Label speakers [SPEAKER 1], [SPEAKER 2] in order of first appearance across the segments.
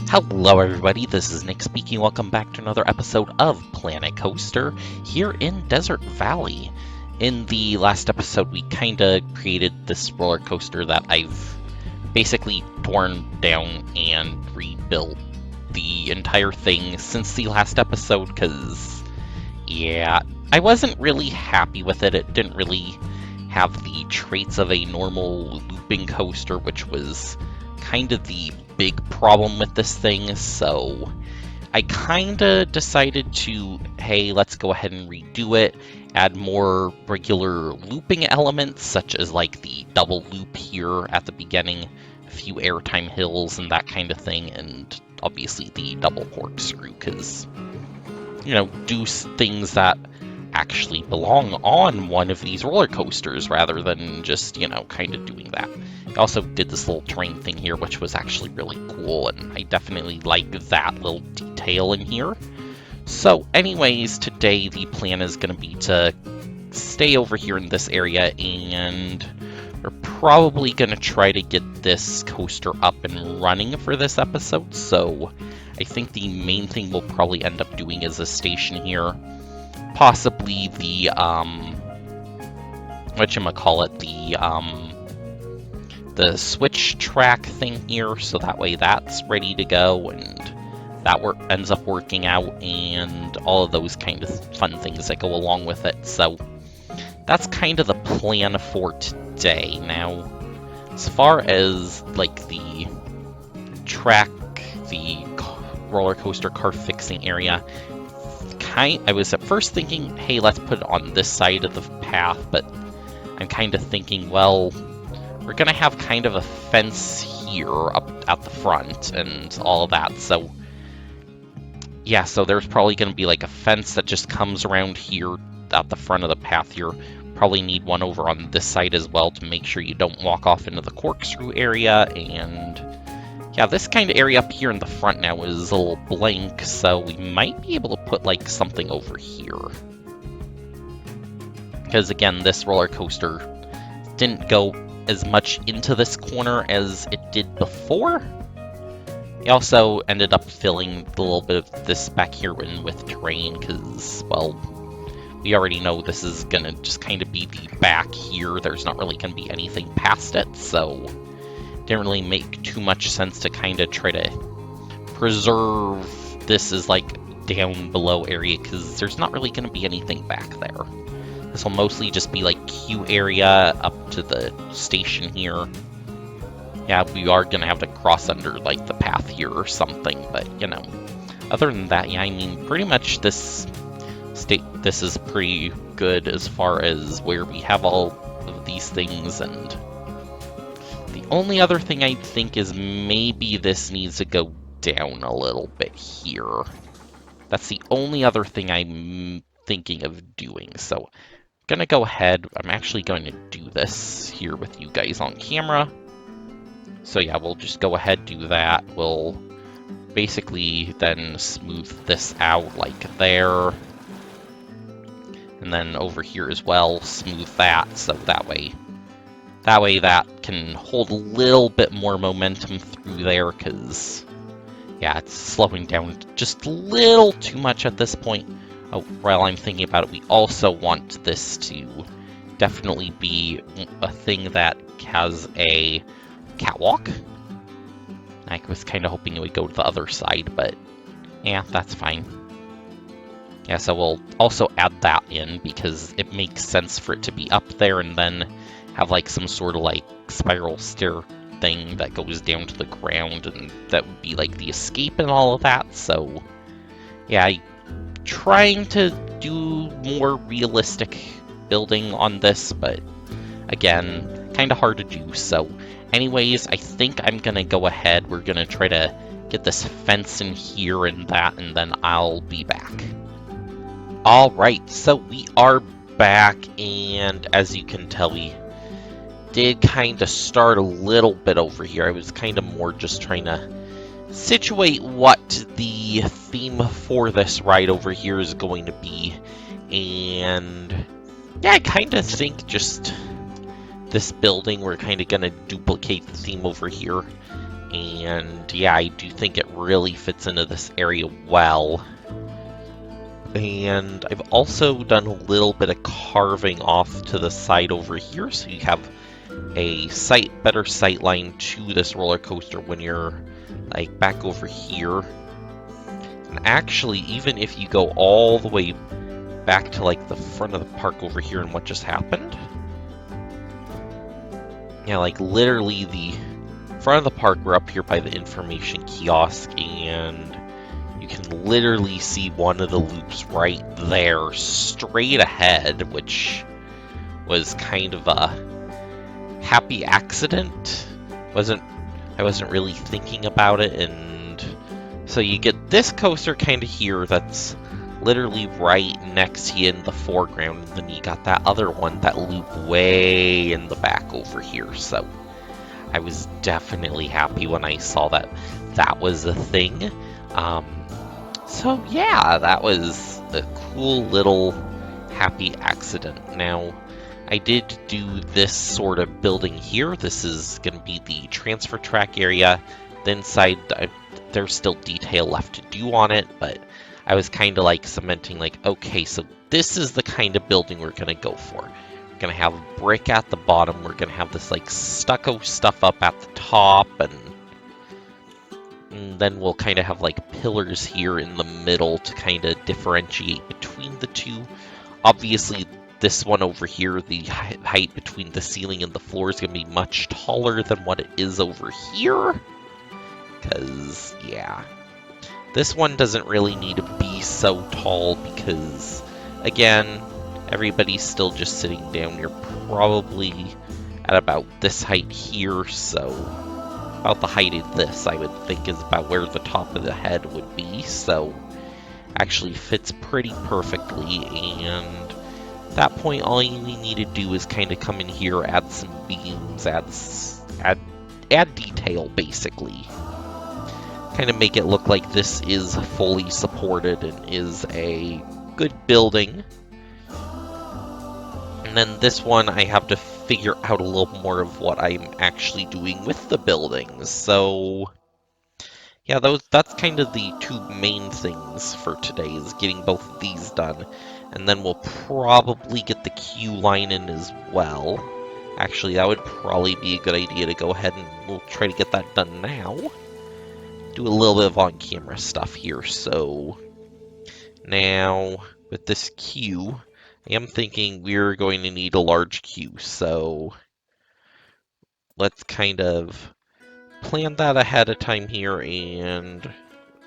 [SPEAKER 1] Hello everybody, this is Nick speaking. Welcome back to another episode of Planet Coaster here in Desert Valley. In the last episode, we kinda created this roller coaster that I've basically torn down and rebuilt the entire thing since the last episode, because, yeah, I wasn't really happy with it. It didn't really have the traits of a normal looping coaster, which was kind of the big problem with this thing, so I kind of decided to, hey, let's go ahead and redo it, add more regular looping elements, such as like the double loop here at the beginning, a few airtime hills and that kind of thing, and obviously the double corkscrew, because, you know, do things that actually belong on one of these roller coasters rather than just, you know, kind of doing that. I also did this little terrain thing here, which was actually really cool, and I definitely like that little detail in here. So anyways, today the plan is going to be to stay over here in this area, and we're probably going to try to get this coaster up and running for this episode. So I think the main thing we'll probably end up doing is a station here. Possibly the, the switch track thing here, so that way that's ready to go, and that ends up working out, and all of those kind of fun things that go along with it. So that's kind of the plan for today. Now, as far as like the track, the roller coaster car fixing area, I was at first thinking, hey, let's put it on this side of the path, but I'm kind of thinking, well, we're going to have kind of a fence here up at the front and all of that, so yeah, so there's probably going to be like a fence that just comes around here at the front of the path here. Probably need one over on this side as well to make sure you don't walk off into the corkscrew area, and yeah, this kind of area up here in the front now is a little blank, so we might be able to put like something over here. Because again, this roller coaster didn't go as much into this corner as it did before. It also ended up filling a little bit of this back here in with terrain, because, well, we already know this is gonna just kind of be the back here. There's not really gonna be anything past it, so didn't really make too much sense to kind of try to preserve this as like down below area, because there's not really going to be anything back there. This will mostly just be like queue area up to the station here. Yeah, we are going to have to cross under like the path here or something, but you know, other than that, yeah, I mean, pretty much this is pretty good as far as where we have all of these things. And the only other thing I think is maybe this needs to go down a little bit here. That's the only other thing I'm thinking of doing. So I'm going to go ahead. I'm actually going to do this here with you guys on camera. So yeah, we'll just go ahead, do that. We'll basically then smooth this out like there. And then over here as well, smooth that, so that way that can hold a little bit more momentum through there, because, yeah, it's slowing down just a little too much at this point. Oh, while I'm thinking about it, we also want this to definitely be a thing that has a catwalk. I was kind of hoping it would go to the other side, but yeah, that's fine. Yeah, so we'll also add that in, because it makes sense for it to be up there and then have like some sort of like spiral stair thing that goes down to the ground, and that would be like the escape and all of that. So yeah, I'm trying to do more realistic building on this, but again, kind of hard to do. So anyways, I think I'm gonna go ahead, we're gonna try to get this fence in here and that, and then I'll be back. Alright, so we are back, and as you can tell, we did kind of start a little bit over here. I was kind of more just trying to situate what the theme for this ride over here is going to be, and yeah, I kind of think just this building, we're kind of going to duplicate the theme over here, And yeah, I do think it really fits into this area well. And I've also done a little bit of carving off to the side over here, so you have a better sight line to this roller coaster when you're like back over here. And actually, even if you go all the way back to like the front of the park over here and what just happened, yeah, like literally the front of the park, we're up here by the information kiosk, and you can literally see one of the loops right there straight ahead, which was kind of a happy accident. I wasn't really thinking about it, and so you get this coaster kind of here that's literally right next to you in the foreground, and then you got that other one, that loop way in the back over here. So I was definitely happy when I saw that that was a thing. So yeah, that was a cool little happy accident. Now, I did do this sort of building here. This is going to be the transfer track area. The inside, there's still detail left to do on it, but I was kind of like cementing like, okay, so this is the kind of building we're going to go for. We're going to have brick at the bottom. We're going to have this like stucco stuff up at the top, and then we'll kind of have like pillars here in the middle to kind of differentiate between the two. Obviously, this one over here, the height between the ceiling and the floor is going to be much taller than what it is over here. Because, yeah, this one doesn't really need to be so tall because, again, everybody's still just sitting down. You're probably at about this height here, so about the height of this, I would think, is about where the top of the head would be. So, actually fits pretty perfectly, and at that point, all you need to do is kind of come in here, add some beams, add detail, basically. Kind of make it look like this is fully supported and is a good building. And then this one, I have to figure out a little more of what I'm actually doing with the buildings. So yeah, that's kind of the two main things for today, is getting both of these done. And then we'll probably get the queue line in as well. Actually, that would probably be a good idea to go ahead and we'll try to get that done now. Do a little bit of on-camera stuff here. So now, with this queue, I am thinking we're going to need a large queue. So let's kind of plan that ahead of time here, and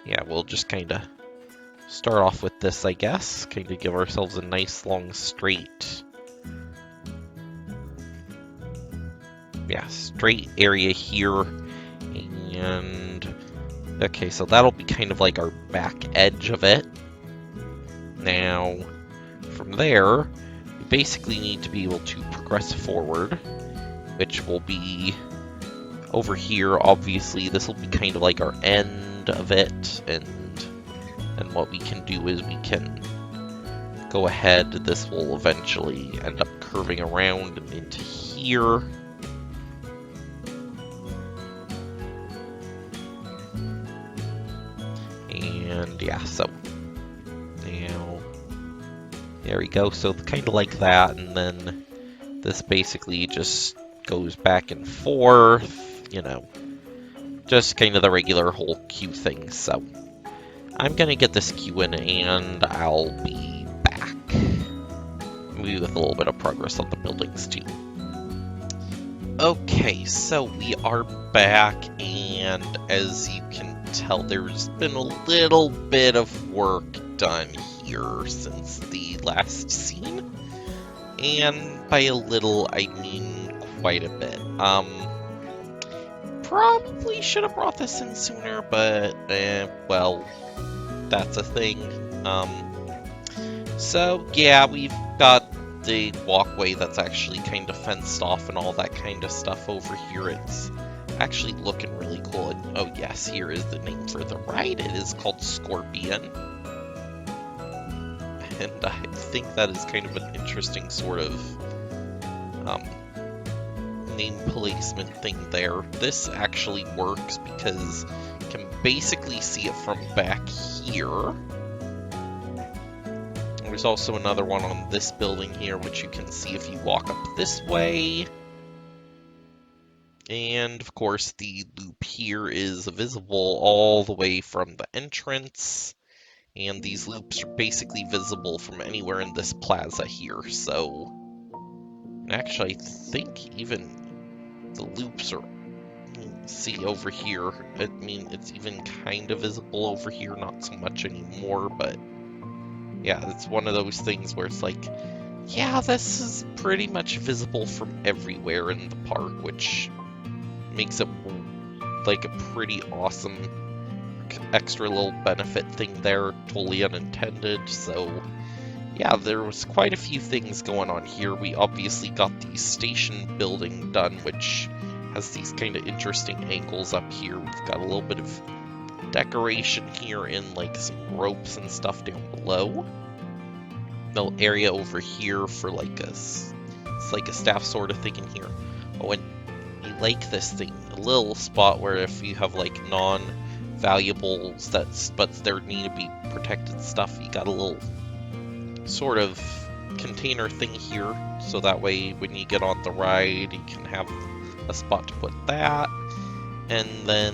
[SPEAKER 1] yeah, we'll just kind of start off with this, I guess. Kind of give ourselves a nice long straight, straight area here. And okay, so that'll be kind of like our back edge of it. Now, from there, we basically need to be able to progress forward, which will be over here. Obviously, this will be kind of like our end of it, and what we can do is we can go ahead. This will eventually end up curving around and into here. And yeah, so now there we go. So kind of like that, and then this basically just goes back and forth, you know, just kind of the regular whole queue thing. So I'm gonna get this queue in, and I'll be back. Maybe with a little bit of progress on the buildings too. Okay, so we are back, and as you can tell, there's been a little bit of work done here since the last scene. And by a little, I mean quite a bit. Probably should have brought this in sooner, but, well, that's a thing. So, yeah, we've got the walkway that's actually kind of fenced off and all that kind of stuff over here. It's actually looking really cool. And, oh yes, here is the name for the ride. It is called Scorpion. And I think that is kind of an interesting sort of name placement thing there. This actually works because you can basically see it from back here. There's also another one on this building here, which you can see if you walk up this way. And, of course, the loop here is visible all the way from the entrance. And these loops are basically visible from anywhere in this plaza here, so... And actually, I think even the loops are... See, over here, I mean, it's even kind of visible over here, not so much anymore, but... Yeah, it's one of those things where it's like, yeah, this is pretty much visible from everywhere in the park, which makes it like a pretty awesome extra little benefit thing there, totally unintended. So yeah, there was quite a few things going on here. We obviously got the station building done, which has these kind of interesting angles up here. We've got a little bit of decoration here in like some ropes and stuff down below. No area over here for like it's like a staff sort of thing in here. Oh, and you like this thing, a little spot where if you have like non-valuables but there need to be protected stuff, you got a little sort of container thing here, so that way when you get on the ride you can have a spot to put that. And then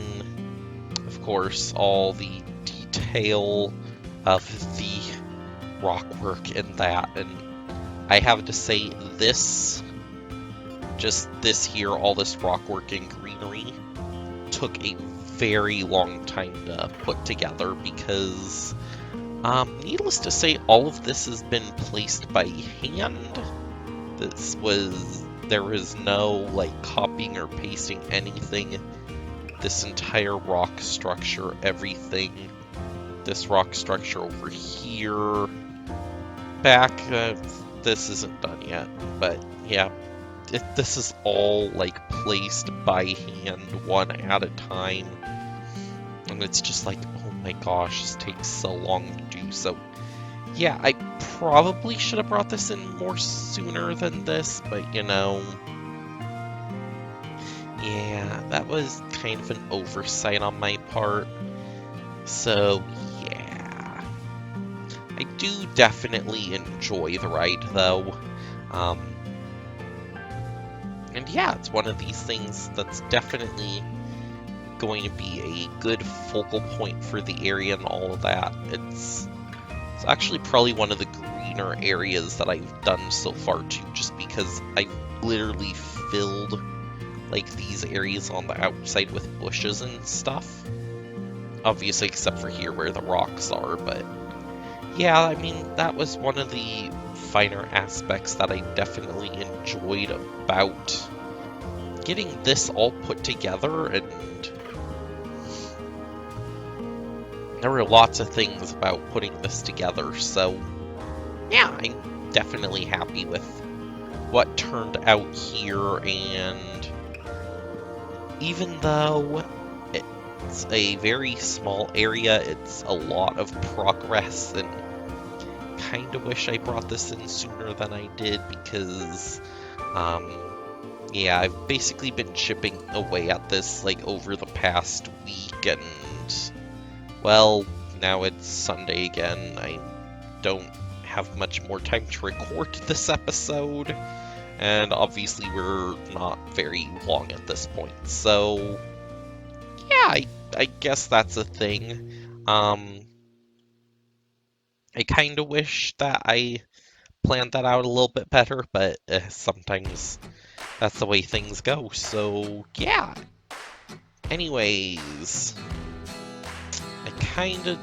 [SPEAKER 1] of course all the detail of the rock work in that. And I have to say, this here, all this rock work and greenery took a very long time to put together because needless to say, all of this has been placed by hand. There was no like copying or pasting anything. This entire rock structure, everything, this rock structure over here, back, this isn't done yet, but yeah, this is all like placed by hand, one at a time, and it's just like, oh my gosh, this takes so long to do. So yeah, I probably should have brought this in more sooner than this, but you know, yeah, that was kind of an oversight on my part. So yeah, I do definitely enjoy the ride though. And yeah, it's one of these things that's definitely going to be a good focal point for the area and all of that. It's actually probably one of the greener areas that I've done so far too, just because I've literally filled like these areas on the outside with bushes and stuff. Obviously, except for here where the rocks are, but yeah, I mean, that was one of the finer aspects that I definitely enjoyed about getting this all put together, and there were lots of things about putting this together, so yeah, I'm definitely happy with what turned out here. And even though it's a very small area, it's a lot of progress, and kind of wish I brought this in sooner than I did because, yeah, I've basically been chipping away at this like over the past week, and well, now it's Sunday again. I don't have much more time to record this episode, and obviously we're not very long at this point, so yeah, I guess that's a thing. I kind of wish that I planned that out a little bit better, but sometimes that's the way things go, so yeah. Anyways, I kind of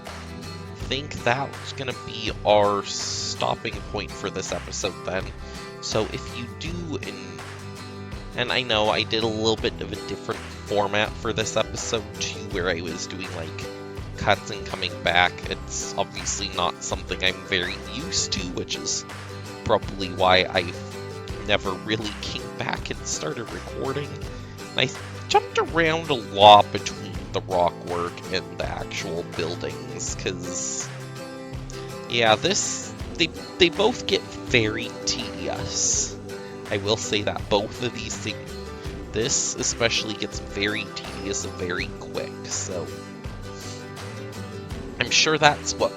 [SPEAKER 1] think that's going to be our stopping point for this episode then. So if you do, and I know I did a little bit of a different format for this episode too, where I was doing like cuts and coming back. It's obviously not something I'm very used to, which is probably why I never really came back and started recording. And I jumped around a lot between the rock work and the actual buildings, because yeah, they both get very tedious. I will say that both of these things this especially gets very tedious very quick, so I'm sure that's what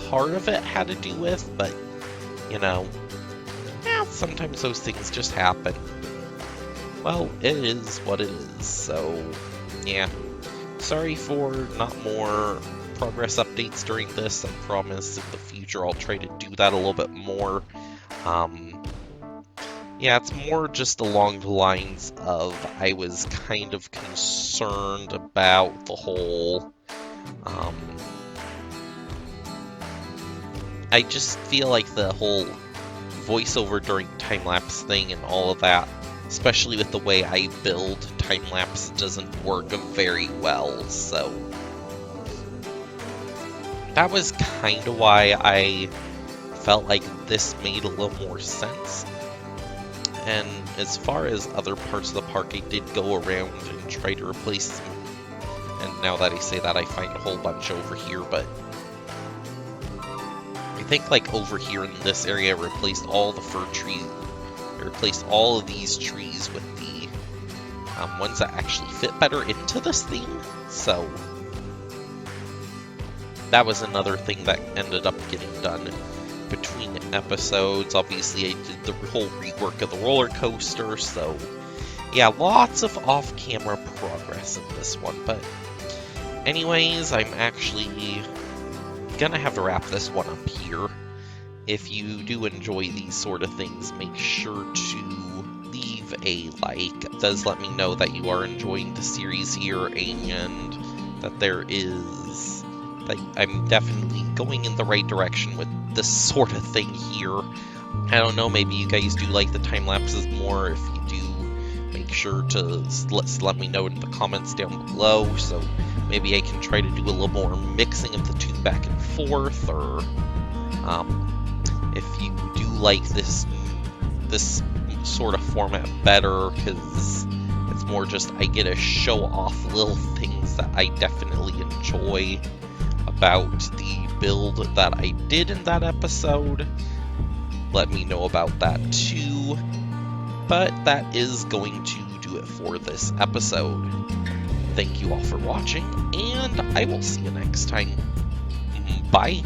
[SPEAKER 1] part of it had to do with, but, you know, yeah, sometimes those things just happen. Well, it is what it is, so, yeah. Sorry for not more progress updates during this. I promise in the future I'll try to do that a little bit more. Yeah, it's more just along the lines of I was kind of concerned about the whole, I just feel like the whole voiceover during time-lapse thing and all of that, especially with the way I build time-lapse, doesn't work very well, so that was kind of why I felt like this made a little more sense. And as far as other parts of the park, I did go around and try to replace them. And now that I say that, I find a whole bunch over here, but I think like over here in this area, I replaced all the fir trees. I replaced all of these trees with the ones that actually fit better into this theme. So that was another thing that ended up getting done between episodes. Obviously, I did the whole rework of the roller coaster, so yeah, lots of off-camera progress in this one. But anyways, I'm actually gonna have to wrap this one up here. If you do enjoy these sort of things, make sure to leave a like. It does let me know that you are enjoying the series here and that that I'm definitely going in the right direction with this sort of thing here. I don't know, maybe you guys do like the time lapses more. If you do, make sure to let me know in the comments down below, so maybe I can try to do a little more mixing of the two back and forth, or if you do like this sort of format better, because it's more just I get to show off little things that I definitely enjoy about the build that I did in that episode. Let me know about that too. But that is going to do it for this episode. Thank you all for watching, and I will see you next time. Bye!